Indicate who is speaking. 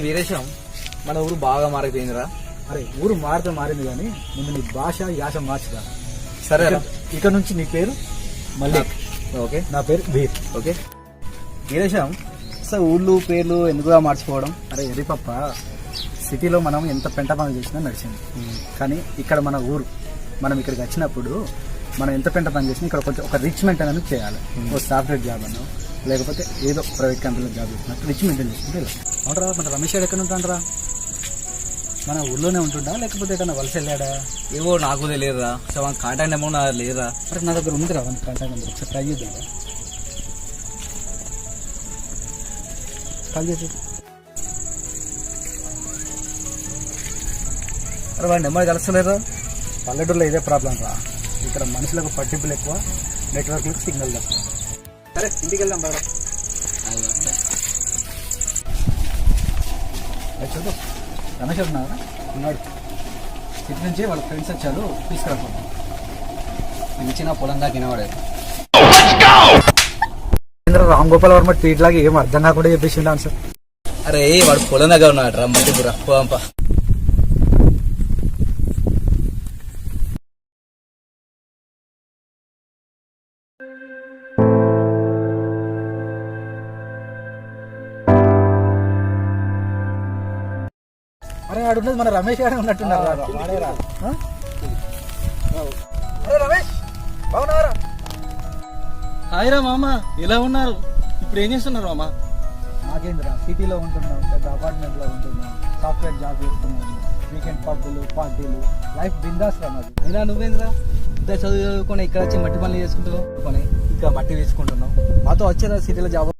Speaker 1: వీరేశం, మన ఊరు బాగా మారిపోయిందిరా.
Speaker 2: అరే ఊరు మారింది కానీ ముందు నీ భాష యాస మార్చుదా.
Speaker 1: సరే,
Speaker 2: ఇక్కడ నుంచి నీ పేరు మళ్ళీ.
Speaker 1: ఓకే,
Speaker 2: నా పేరు వీర్.
Speaker 1: ఓకే వీరేశం, అసలు ఊళ్ళు పేర్లు ఎందుకుగా మార్చుకోవడం?
Speaker 2: అరే ఎరిపప్ప, సిటీలో మనం ఎంత పెంట పనులు చేసినా నడిచింది. కానీ ఇక్కడ మన ఊరు, మనం ఇక్కడికి వచ్చినప్పుడు మనం ఎంత పెంట పని చేసినా ఇక్కడ కొంచెం ఒక రిచ్ మెయింటైన్ అనేది చేయాలి. ఓ సాఫ్ట్వేర్ జాబ్ అన్నా లేకపోతే ఏదో ప్రైవేట్ కంపెనీలో జాబ్ చేసినట్టు రిచ్ మెయింటైన్ చేసుకుంటే అవునరా. మన రమేష్ గారు ఎక్కడ ఉంటాడరా? మన ఊళ్ళోనే ఉంటుండా లేకపోతే ఎక్కడ వలస వెళ్ళాడా?
Speaker 1: ఏవో నాకు తెలియదురా. అసలు కాంటాక్ట్ నెంబర్ నా లేదురా.
Speaker 2: అరే నా దగ్గర ఉందిరా వన్ కాంటాక్ట్ నెంబర్, ఒకసారి ట్రై చేద్దాం. కాల్ చేసి
Speaker 1: అరే వాడి నెంబర్ కలుస్తలేరా?
Speaker 2: పల్లెటూరులో ఇదే ప్రాబ్లం రా. ఇక్కడ మనుషులకు పట్టింపులు ఎక్కువ, నెట్వర్క్లకు సిగ్నల్ తక్కువ. సరే ఇంటికి వెళ్దాం బాగా. చూడు రమేష్ ఉన్నారా? ఉన్నాడు. సిటీ నుంచి వాళ్ళ ఫ్రెండ్స్ వచ్చారు, తీసుకురాకుండా
Speaker 1: ఇచ్చిన పొలం దాకా వినవాడేది.
Speaker 2: రామ్ గోపాల్ వర్మ ట్వీట్ లాగా ఏం అర్థం కాకుండా చెప్పేసి సార్.
Speaker 1: అరే వాడు పొలం దగ్గర ఉన్నాడు రా. మట్టి పోంప.
Speaker 2: అరే ఆడున్నది మన రమేష్ గారే ఉన్నట్టున్నారు. రమేష్ బాగున్నారా?
Speaker 3: హాయ్ రా మామ, ఎలా ఉన్నారు? ఇప్పుడు ఏం చేస్తున్నారు మామ?
Speaker 2: నాకేంద్రా, సిటీలో ఉంటున్నాం, పెద్ద అపార్ట్మెంట్లో ఉంటున్నాం, సాఫ్ట్వేర్ జాబ్ చేస్తున్నాం, వీకెండ్ పబ్బులు పార్టీలు, లైఫ్ బిందాస్ రా మాది.
Speaker 1: అయినా నువ్వేంద్రా ఇంత చదువుకొని ఇక్కడ వచ్చి మట్టి పనులు చేసుకుంటున్నావు, ఇంకా మట్టి వేసుకుంటున్నావు.
Speaker 2: మాతో వచ్చేదా సిటీలో జాబ్